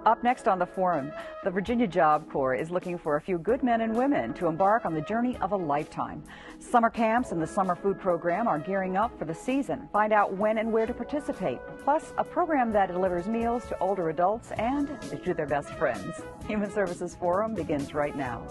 Up next on the forum, the Virginia Job Corps is looking for a few good men and women to embark on the journey of a lifetime. Summer camps and the summer food program are gearing up for the season. Find out when and where to participate. Plus, a program that delivers meals to older adults and to their best friends. Human Services Forum begins right now.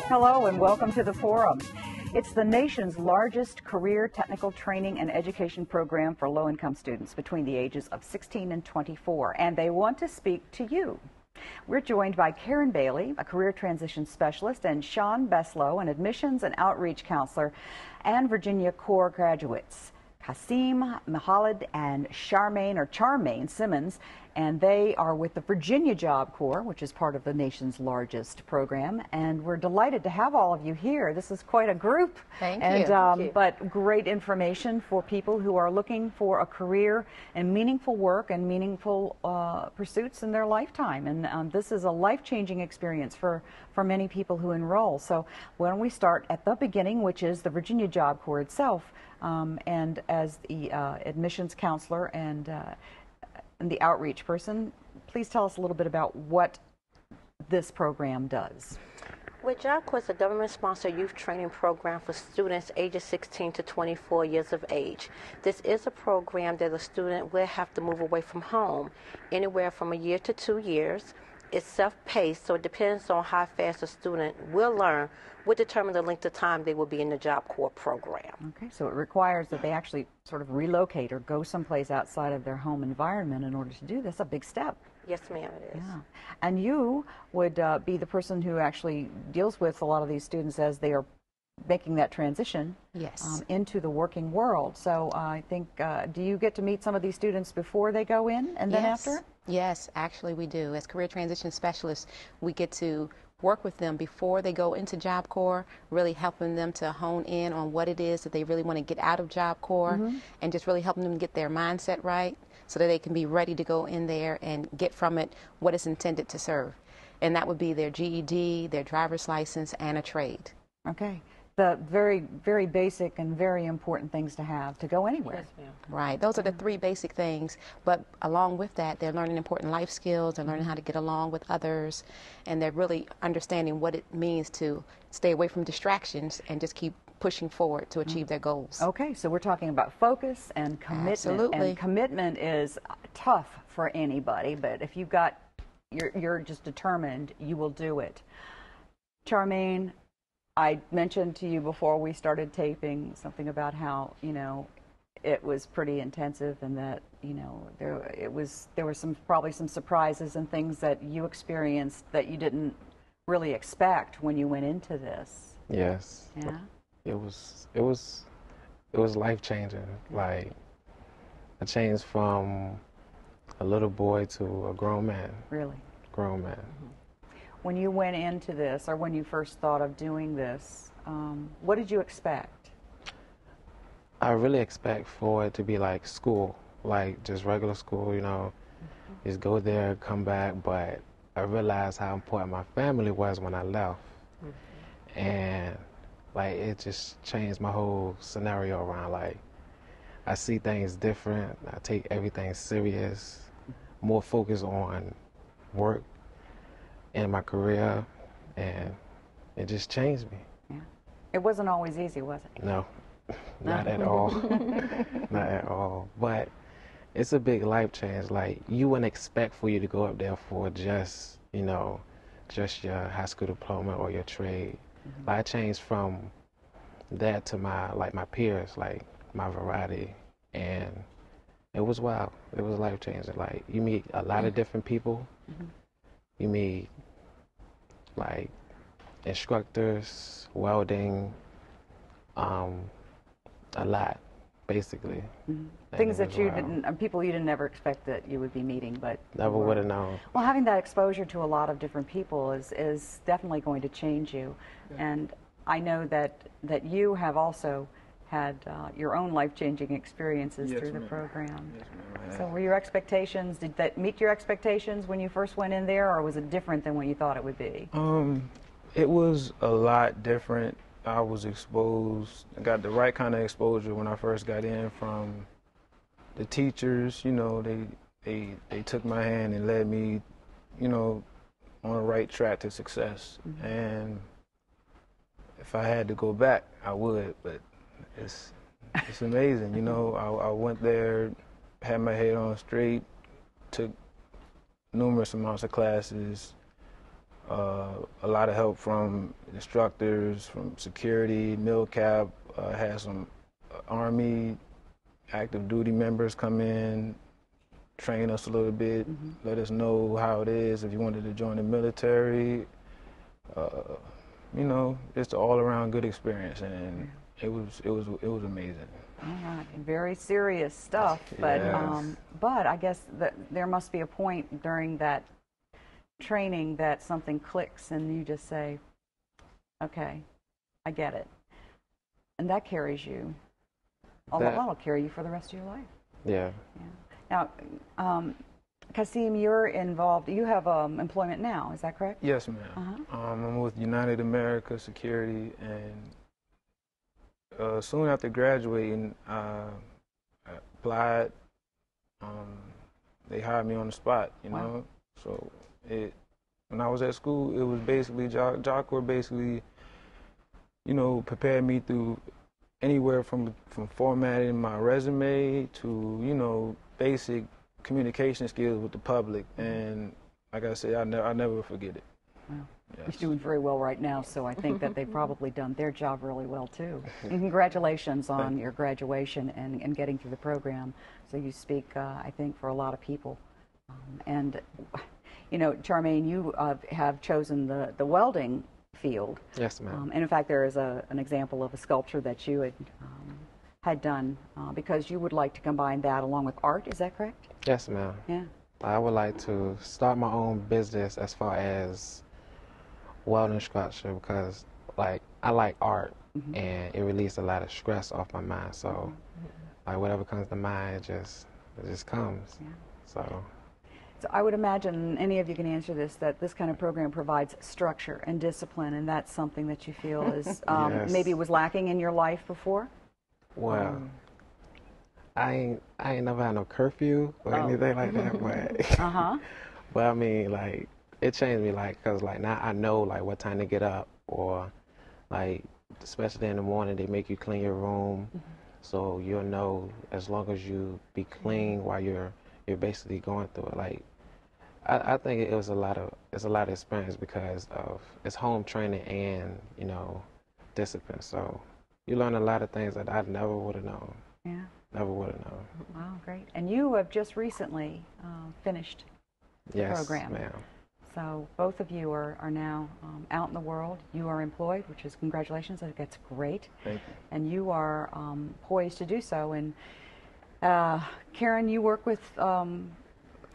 Hello and welcome to the forum. It's the nation's largest career technical training and education program for low-income students between the ages of 16 and 24, and they want to speak to you. We're joined by Karen Bailey, a career transition specialist, and Sean Beslow, an admissions and outreach counselor, and Virginia Corps graduates, Kasim Mihalid and Charmaine Simmons, and they are with the Virginia Job Corps, which is part of the nation's largest program. And we're delighted to have all of you here. This is quite a group. Thank you. But great information for people who are looking for a career and meaningful work and meaningful pursuits in their lifetime. And this is a life-changing experience for many people who enroll. So why don't we start at the beginning, which is the Virginia Job Corps itself. And as the admissions counselor and the outreach person, please tell us a little bit about what this program does. Well, Job Corps is a government-sponsored youth training program for students ages 16 to 24 years of age. This is a program that a student will have to move away from home anywhere from a year to 2 years. It's self-paced, so it depends on how fast a student will learn, will determine the length of time they will be in the Job Corps program. Okay, so it requires that they actually sort of relocate or go someplace outside of their home environment in order to do this. A big step. Yes, ma'am, it is. Yeah. And you would be the person who actually deals with a lot of these students as they are making that transition into the working world. So I think, do you get to meet some of these students before they go in and then after? Yes, actually we do. As career transition specialists, we get to work with them before they go into Job Corps, really helping them to hone in on what it is that they really want to get out of Job Corps, and just really helping them get their mindset right so that they can be ready to go in there and get from it what it's intended to serve. And that would be their GED, their driver's license, and a trade. Okay. The very, very basic and very important things to have to go anywhere. Yes, ma'am. Right. Those are the three basic things. But along with that, they're learning important life skills. They're learning how to get along with others. And they're really understanding what it means to stay away from distractions and just keep pushing forward to achieve their goals. Okay, so we're talking about focus and commitment. Absolutely. And commitment is tough for anybody, but if you've got, you're just determined, you will do it. Charmaine, I mentioned to you before we started taping something about how, it was pretty intensive and that, there were probably some surprises and things that you experienced that you didn't really expect when you went into this. Yes. Yeah. It was life-changing. Like, I changed from a little boy to a grown man. Really? Grown man. Mm-hmm. When you went into this, or when you first thought of doing this, what did you expect? I really expect for it to be like school, like just regular school, just go there, come back, but I realized how important my family was when I left. And like, it just changed my whole scenario around. Like, I see things different, I take everything serious, more focus on work in my career, and it just changed me. Yeah. It wasn't always easy, was it? No, not at all. Not at all. But it's a big life change. Like, you wouldn't expect for you to go up there for just, just your high school diploma or your trade. Like, I changed from that to my peers, like my variety, and it was wild. It was life changing. Like, you meet a lot of different people. You meet like instructors, welding, a lot. basically. Mm-hmm. And Things it that was you wild. didn't, people you didn't ever expect that you would be meeting, but Never would have known. well, having that exposure to a lot of different people is definitely going to change you. And I know that you have also had your own life-changing experiences Yes, through the ma'am. program. Yes, ma'am, I have. So were your expectations, did that meet your expectations when you first went in there, or was it different than what you thought it would be? It was a lot different. I was exposed, I got the right kind of exposure when I first got in from the teachers. You know, they took my hand and led me, you know, on the right track to success. Mm-hmm. And if I had to go back, I would, but it's amazing. You know, I went there, had my head on straight, took numerous amounts of classes, a lot of help from instructors, from security, MilCap, had some Army active duty members come in, train us a little bit, let us know how it is if you wanted to join the military. You know, just an all-around good experience, and it was amazing. All right, very serious stuff, but Yes. but I guess that there must be a point during that training that something clicks and you just say, okay, I get it. And that carries you, that'll carry you for the rest of your life. Yeah. Now, Kasim, you're involved, you have employment now, is that correct? Yes, ma'am. I'm with United America Security, and soon after graduating, I applied. They hired me on the spot, you know. So when I was at school, it was basically Job Corps basically, you know, prepared me through anywhere from formatting my resume to, you know, basic communication skills with the public. And like I said, I never forget it. Wow. Yes. You're doing very well right now, so I think that they've probably done their job really well too. And congratulations on your graduation and getting through the program. So you speak, I think, for a lot of people. And, you know, Charmaine, you have chosen the welding field. Yes, ma'am. And in fact, there is an example of a sculpture that you had done because you would like to combine that along with art. Is that correct? Yes, ma'am. Yeah. I would like to start my own business as far as welding sculpture because, like, I like art and it releases a lot of stress off my mind. So, like, whatever comes to mind, it just comes. Yeah. So I would imagine, any of you can answer this, that this kind of program provides structure and discipline, and that's something that you feel is Yes. maybe was lacking in your life before? well, I ain't never had no curfew or anything like that, but Uh-huh. but I mean, like, it changed me, like, cause like now I know like what time to get up, or like especially in the morning they make you clean your room, so you'll know as long as you be clean while you're basically going through it. Like, I think it's a lot of experience because of it's home training and, you know, discipline. So you learn a lot of things that I never would have known. Yeah. Never would have known. Wow, great. And you have just recently finished the Yes, program. ma'am. So both of you are now out in the world. You are employed, which is congratulations. I think that's great. Thank you. And you are poised to do so. And Karen, you work with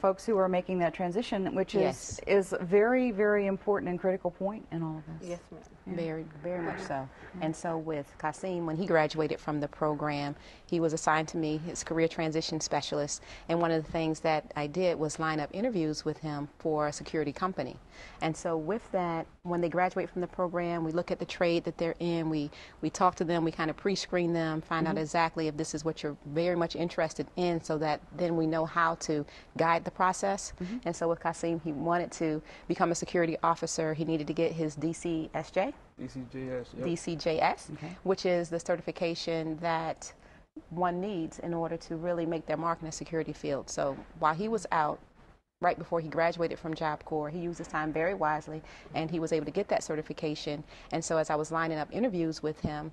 folks who are making that transition, which Yes. is a very, very important and critical point in all of this. Yes, ma'am. Very, very much so. And so with Kasim, when he graduated from the program, he was assigned to me, his career transition specialist. And one of the things that I did was line up interviews with him for a security company. And so with that, when they graduate from the program, we look at the trade that they're in, we talk to them, we kind of pre-screen them, find out exactly if this is what you're very much interested in, so that then we know how to guide the process. And so with Kasim, he wanted to become a security officer. He needed to get his DCSJ, DCJS. Yep. DCJS, Okay. which is the certification that one needs in order to really make their mark in the security field. So while he was out, right before he graduated from Job Corps. He used his time very wisely, and he was able to get that certification. And so as I was lining up interviews with him,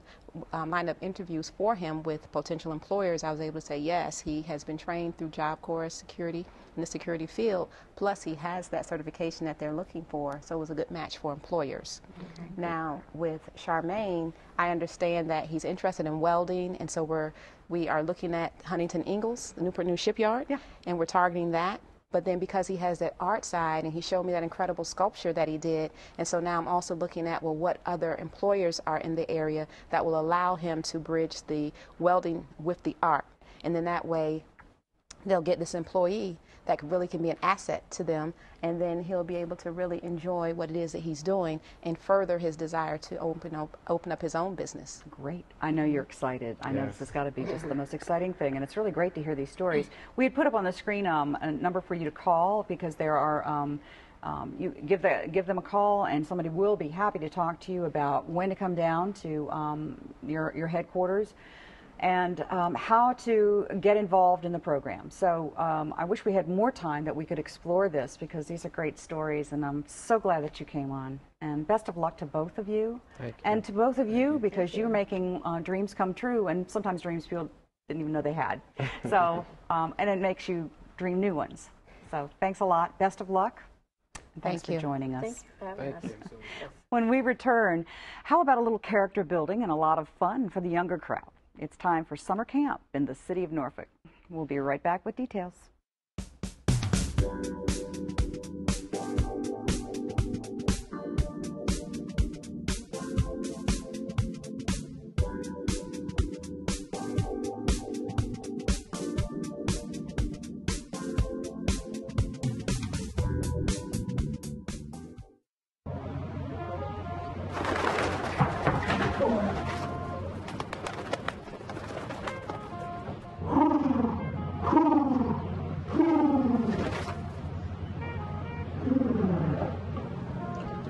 lined up interviews for him with potential employers, I was able to say, yes, he has been trained through Job Corps security in the security field, plus he has that certification that they're looking for, so it was a good match for employers. Now, with Charmaine, I understand that he's interested in welding, and so we are looking at Huntington Ingalls, the Newport News Shipyard, and we're targeting that. But then because he has that art side, and he showed me that incredible sculpture that he did, and so now I'm also looking at, well, what other employers are in the area that will allow him to bridge the welding with the art. And then that way, they'll get this employee that really can be an asset to them, and then he'll be able to really enjoy what it is that he's doing and further his desire to open up his own business. Great. I know you're excited. I know this has got to be just the most exciting thing, and it's really great to hear these stories. We had put up on the screen a number for you to call, because there are you give them a call, and somebody will be happy to talk to you about when to come down to your headquarters, and how to get involved in the program. So I wish we had more time that we could explore this, because these are great stories, and I'm so glad that you came on. And best of luck to both of you. Thank you. And to both of you, because you're making dreams come true, and sometimes dreams people didn't even know they had. So, and it makes you dream new ones. So thanks a lot. Best of luck. And thanks for joining us. Thank you for having us. When we return, how about a little character building and a lot of fun for the younger crowd? It's time for summer camp in the city of Norfolk. We'll be right back with details.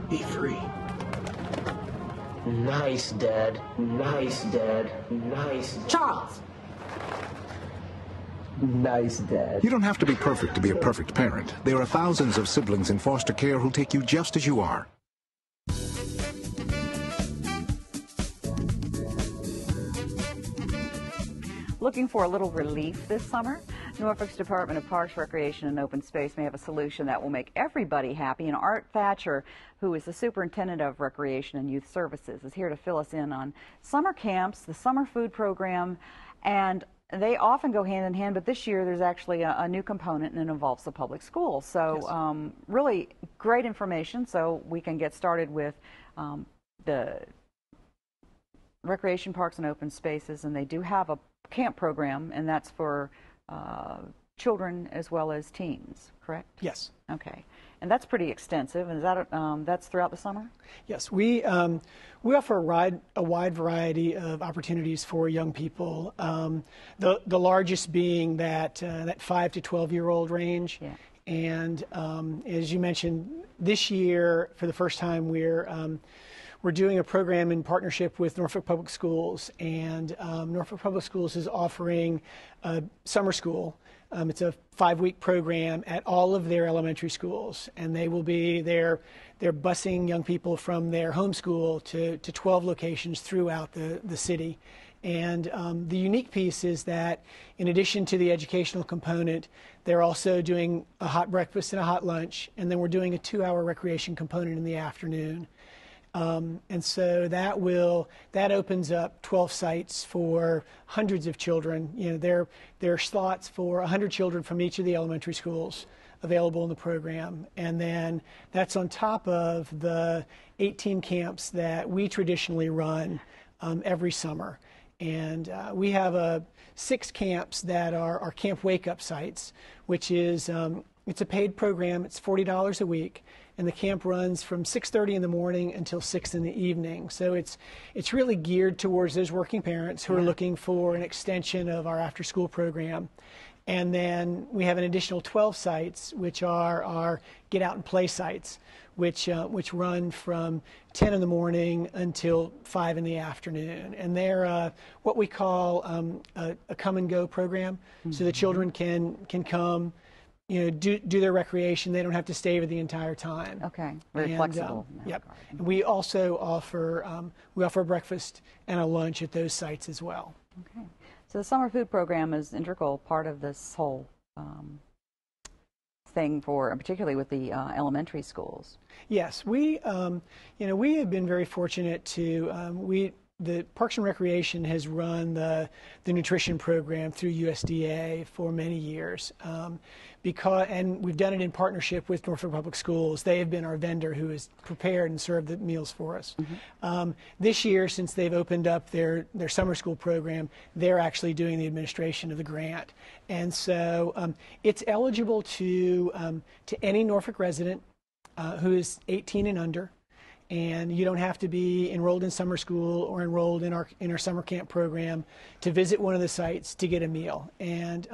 Be free. Nice, Dad. Nice, Dad. Nice. Charles! Nice, Dad. You don't have to be perfect to be a perfect parent. There are thousands of siblings in foster care who'll take you just as you are. Looking for a little relief this summer? Norfolk's Department of Parks, Recreation, and Open Space may have a solution that will make everybody happy. And Art Thatcher, who is the Superintendent of Recreation and Youth Services, is here to fill us in on summer camps, the summer food program, and they often go hand in hand, but this year there's actually a new component, and it involves the public schools. So really great information, so we can get started with the Recreation, Parks, and Open Spaces, and they do have a camp program, and that's for children as well as teens, correct? Yes. Okay. And that's pretty extensive. And is that that's throughout the summer? Yes. We offer a wide variety of opportunities for young people. The largest being that 5 to 12-year-old range. Yeah. And as you mentioned, this year for the first time we're doing a program in partnership with Norfolk Public Schools, and Norfolk Public Schools is offering a summer school. It's a 5-week program at all of their elementary schools, and they will be they're busing young people from their home school to 12 locations throughout the city. And the unique piece is that in addition to the educational component, they're also doing a hot breakfast and a hot lunch, and then we're doing a 2-hour recreation component in the afternoon. And so that opens up 12 sites for hundreds of children. You know, there are slots for 100 children from each of the elementary schools available in the program. And then that's on top of the 18 camps that we traditionally run every summer. And we have 6 camps that are Camp Wake Up sites, which is it's a paid program. It's $40 a week. And the camp runs from 6:30 in the morning until 6 in the evening. So it's really geared towards those working parents who are looking for an extension of our after-school program. And then we have an additional 12 sites, which are our Get Out and Play sites, which run from 10 in the morning until 5 in the afternoon. And they're what we call a come and go program. Mm-hmm. So the children can come, do their recreation. They don't have to stay for the entire time. Okay, very flexible. Yep. And we also offer breakfast and a lunch at those sites as well. Okay. So the summer food program is an integral part of this whole thing, particularly with the elementary schools. Yes, we have been very fortunate to the Parks and Recreation has run the nutrition program through USDA for many years, and we've done it in partnership with Norfolk Public Schools. They have been our vendor who has prepared and served the meals for us. Mm-hmm. This year, since they've opened up their summer school program, they're actually doing the administration of the grant, and so it's eligible to any Norfolk resident who is 18 and under. And you don't have to be enrolled in summer school or enrolled in our summer camp program to visit one of the sites to get a meal. And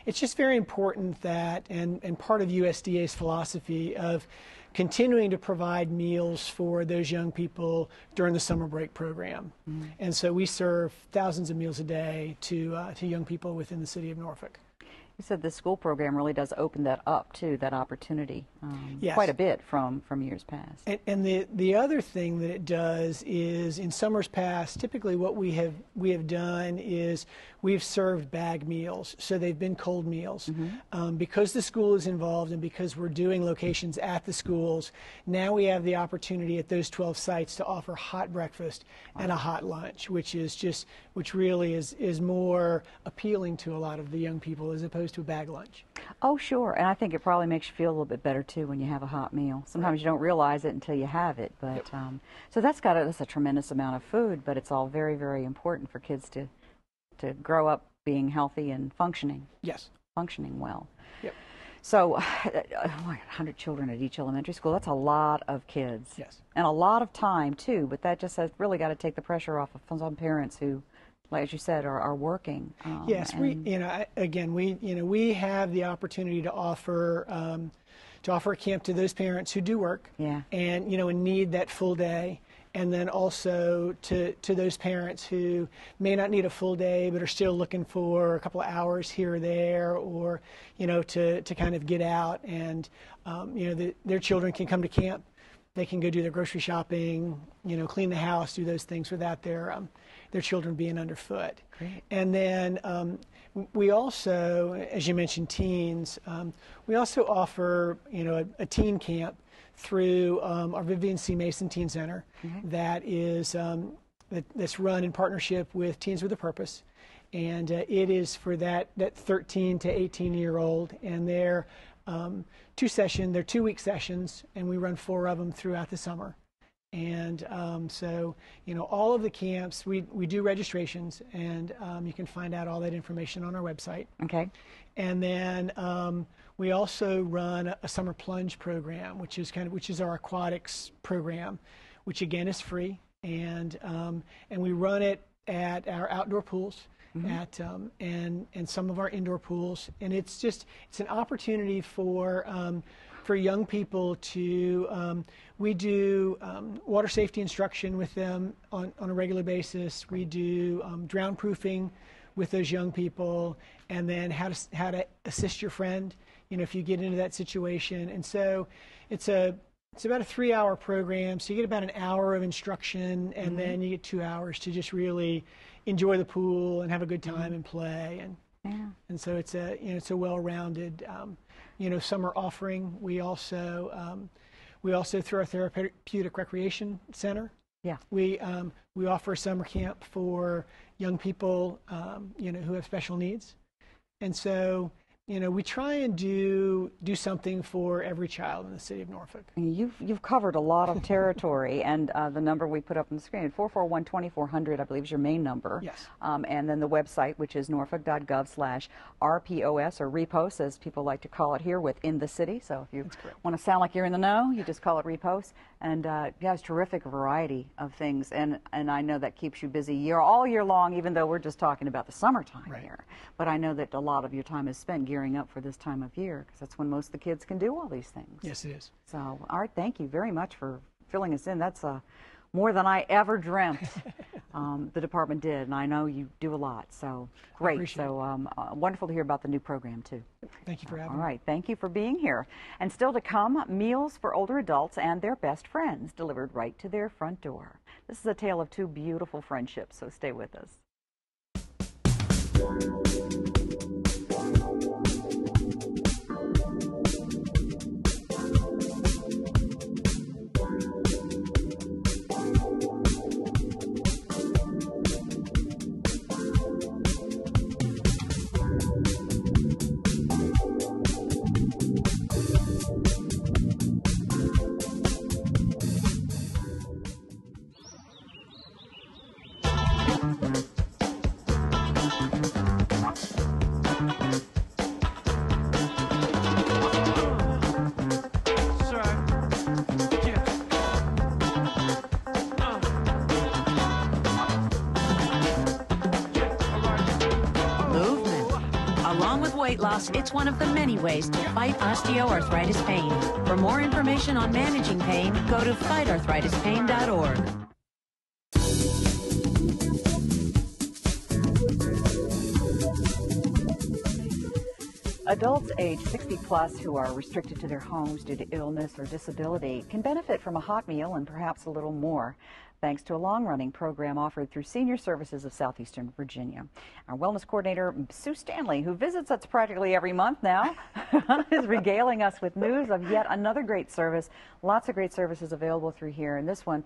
it's just very important that, and part of USDA's philosophy of continuing to provide meals for those young people during the summer break program. Mm-hmm. And so we serve thousands of meals a day to young people within the city of Norfolk. You said the school program really does open that up too, that opportunity, yes. Quite a bit from years past. And the other thing that it does is, in summers past, typically what we have done is we've served bag meals, so they've been cold meals. Mm-hmm. Because the school is involved and because we're doing locations at the schools, now we have the opportunity at those 12 sites to offer hot breakfast and a hot lunch, which really is more appealing to a lot of the young people as opposed to a bag lunch. Oh, sure, and I think it probably makes you feel a little bit better too when you have a hot meal. Sometimes you don't realize it until you have it, but yep. So that's a tremendous amount of food, but it's all very, very important for kids to grow up being healthy and functioning. Yes. Functioning well. Yep. So, 100 children at each elementary school, that's a lot of kids. Yes. And a lot of time too, but that just has really got to take the pressure off of some parents who, like as you said, are working. Yes, we have the opportunity to offer a camp to those parents who do work. Yeah. And need that full day, and then also to those parents who may not need a full day but are still looking for a couple of hours here or there, or to kind of get out and their children can come to camp. They can go do their grocery shopping, clean the house, do those things without their children being underfoot. Great. And then we also, as you mentioned, teens. We also offer a teen camp through our Vivian C. Mason Teen Center. Mm-hmm. That is that's run in partnership with Teens with a Purpose, and it is for that 13 to 18-year-old, and they're 2-week sessions, and we run 4 of them throughout the summer. And so all of the camps, we do registrations, and you can find out all that information on our website. Okay. And then we also run a summer plunge program, which is our aquatics program, which again is free, and we run it at our outdoor pools. Mm-hmm. And some of our indoor pools, and it's an opportunity for young people to we do water safety instruction with them on a regular basis. We do drown proofing with those young people, and then how to assist your friend if you get into that situation. And so it's about a 3-hour program, so you get about an hour of instruction, and mm-hmm. then you get 2 hours to just really enjoy the pool and have a good time mm-hmm. and play. And so it's a well-rounded summer offering. We also through our therapeutic recreation center. Yeah. We offer a summer camp for young people who have special needs, and so we try and do something for every child in the city of Norfolk. You've covered a lot of territory, and the number we put up on the screen, 441-2400, I believe is your main number. Yes. And then the website, which is norfolk.gov/RPOS, or REPOS, as people like to call it here, within the city. So if you want to sound like you're in the know, you just call it REPOS. And it's terrific variety of things, and I know that keeps you busy all year long, even though we're just talking about the summertime right. here. But I know that a lot of your time is spent gearing up for this time of year, because that's when most of the kids can do all these things. Yes, it is. So, Art, thank you very much for filling us in. That's more than I ever dreamt. the department did, and I know you do a lot, so great. So wonderful to hear about the new program, too. Thank you for having me. All right, thank you for being here. And still to come, meals for older adults and their best friends delivered right to their front door. This is a tale of two beautiful friendships, so stay with us. Weight loss, it's one of the many ways to fight osteoarthritis pain. For more information on managing pain, go to fightarthritispain.org. Adults age 60 plus who are restricted to their homes due to illness or disability can benefit from a hot meal and perhaps a little more, thanks to a long-running program offered through Senior Services of Southeastern Virginia. Our wellness coordinator, Sue Stanley, who visits us practically every month now, is regaling us with news of yet another great service. Lots of great services available through here. And this one,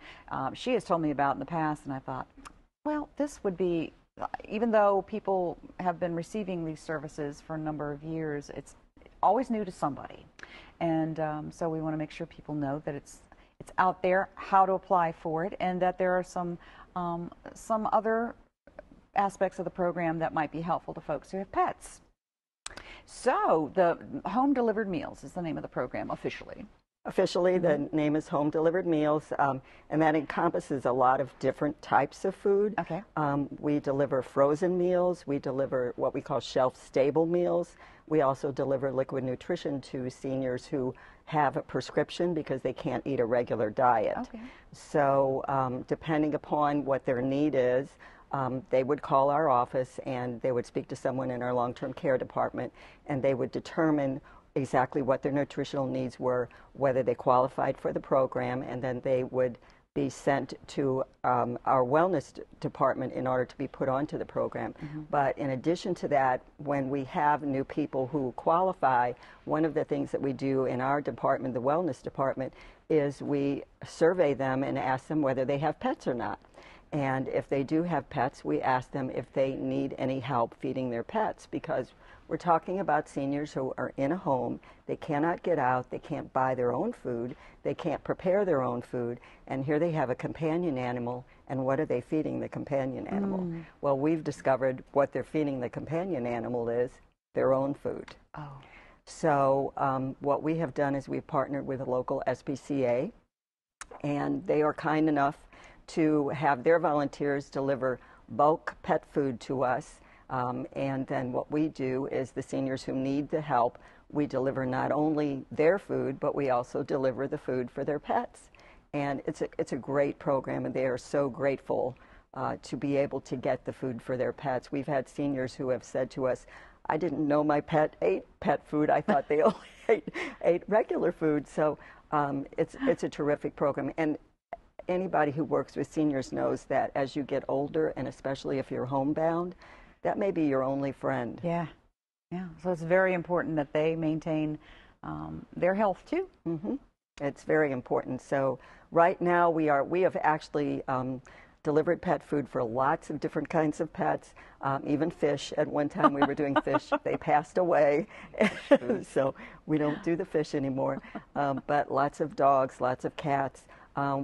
she has told me about in the past, and I thought, well, this would be, even though people have been receiving these services for a number of years, it's always new to somebody. And so we want to make sure people know that it's out there, how to apply for it, and that there are some other aspects of the program that might be helpful to folks who have pets. So the Home Delivered Meals is the name of the program officially. Officially, the name is Home Delivered Meals, and that encompasses a lot of different types of food. Okay. We deliver frozen meals. We deliver what we call shelf-stable meals. We also deliver liquid nutrition to seniors who have a prescription because they can't eat a regular diet. Okay. So depending upon what their need is, they would call our office and they would speak to someone in our long-term care department, and they would determine exactly what their nutritional needs were, whether they qualified for the program, and then they would be sent to our wellness department in order to be put onto the program. But in addition to that, when we have new people who qualify, one of the things that we do in our department, the wellness department, is we survey them and ask them whether they have pets or not. And if they do have pets, we ask them if they need any help feeding their pets, because we're talking about seniors who are in a home. They cannot get out. They can't buy their own food. They can't prepare their own food. And here they have a companion animal. And what are they feeding the companion animal? Well, we've discovered what they're feeding the companion animal is their own food. Oh. So what we have done is we've partnered with a local SPCA, and they are kind enough to have their volunteers deliver bulk pet food to us. And then what we do is the seniors who need the help, we deliver not only their food, but we also deliver the food for their pets. And it's a great program, and they are so grateful to be able to get the food for their pets. We've had seniors who have said to us, I didn't know my pet ate pet food. I thought they only ate regular food. So it's a terrific program. And anybody who works with seniors knows that as you get older, and especially if you're homebound, that may be your only friend. Yeah, yeah. So it's very important that they maintain their health too. It's very important. So right now we have actually delivered pet food for lots of different kinds of pets, even fish. At one time we were doing fish. They passed away, so we don't do the fish anymore. But lots of dogs, lots of cats.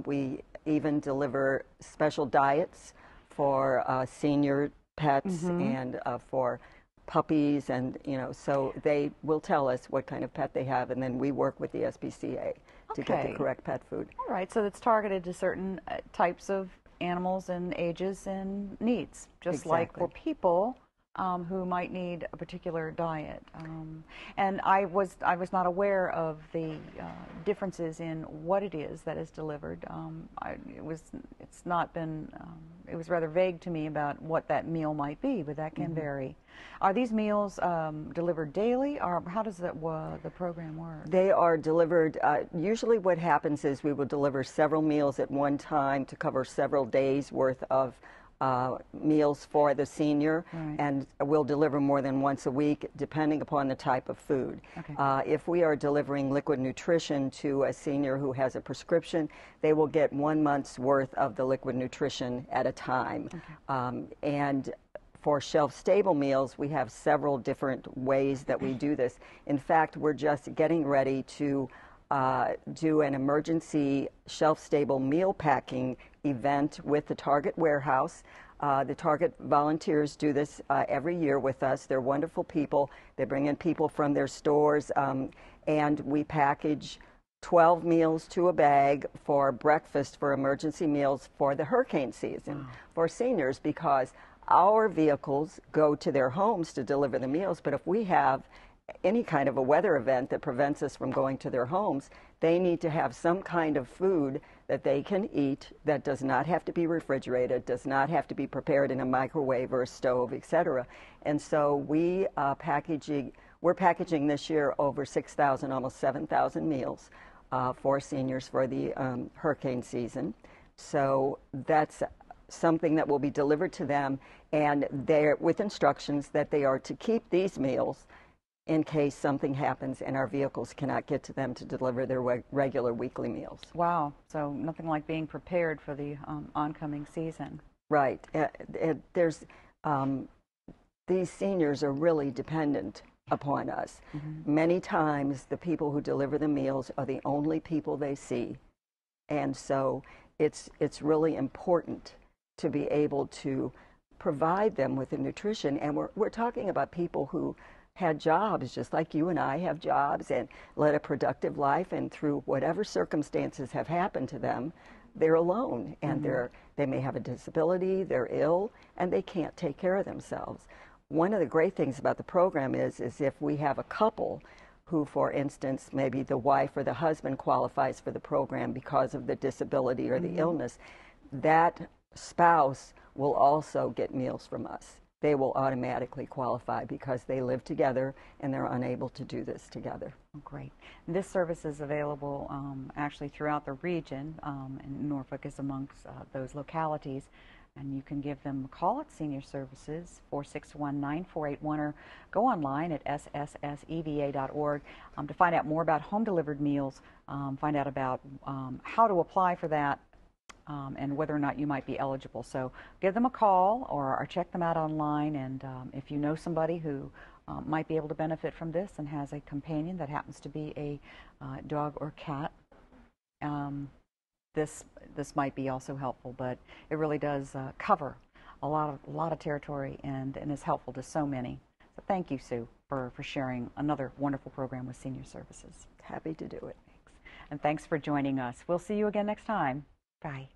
We even deliver special diets for senior pets and for puppies, and so they will tell us what kind of pet they have, and then we work with the SPCA to get the correct pet food. All right, so it's targeted to certain types of animals and ages and needs, just like for people. who might need a particular diet. And I was not aware of the differences in what it is that is delivered. It was rather vague to me about what that meal might be, but that can vary. Are these meals delivered daily, or how does the program work? They are delivered, usually what happens is we will deliver several meals at one time to cover several days worth of meals for the senior, and we'll deliver more than once a week depending upon the type of food. If we are delivering liquid nutrition to a senior who has a prescription, they will get 1 month's worth of the liquid nutrition at a time. And for shelf-stable meals, we have several different ways that we do this. In fact, we're just getting ready to do an emergency shelf-stable meal packing event with the Target warehouse. The Target volunteers do this every year with us. They're wonderful people. They bring in people from their stores, and we package 12 meals to a bag for breakfast for emergency meals for the hurricane season for seniors, because our vehicles go to their homes to deliver the meals, but if we have any kind of a weather event that prevents us from going to their homes, they need to have some kind of food that they can eat that does not have to be refrigerated, does not have to be prepared in a microwave or a stove, etc. And so we're packaging this year over 6,000, almost 7,000 meals for seniors for the hurricane season. So that's something that will be delivered to them, and they're with instructions that they are to keep these meals in case something happens and our vehicles cannot get to them to deliver their regular weekly meals. Wow, so nothing like being prepared for the oncoming season. Right. These seniors are really dependent upon us. Many times the people who deliver the meals are the only people they see, and so it's really important to be able to provide them with the nutrition. And we're talking about people who had jobs just like you and I have jobs and led a productive life, and through whatever circumstances have happened to them, they're alone, and they may have a disability, they're ill, and they can't take care of themselves. One of the great things about the program is if we have a couple who, for instance, maybe the wife or the husband qualifies for the program because of the disability or the illness, that spouse will also get meals from us. They will automatically qualify because they live together and they're unable to do this together. Oh, great. This service is available actually throughout the region, and Norfolk is amongst those localities. And you can give them a call at Senior Services, 461-9481, or go online at ssseva.org to find out more about home-delivered meals, find out about how to apply for that, and whether or not you might be eligible. So give them a call or check them out online, and if you know somebody who might be able to benefit from this and has a companion that happens to be a dog or cat, this might be also helpful. But it really does cover a lot of territory and is helpful to so many. So thank you, Sue, for sharing another wonderful program with Senior Services. Happy to do it. Thanks. And thanks for joining us. We'll see you again next time. Bye.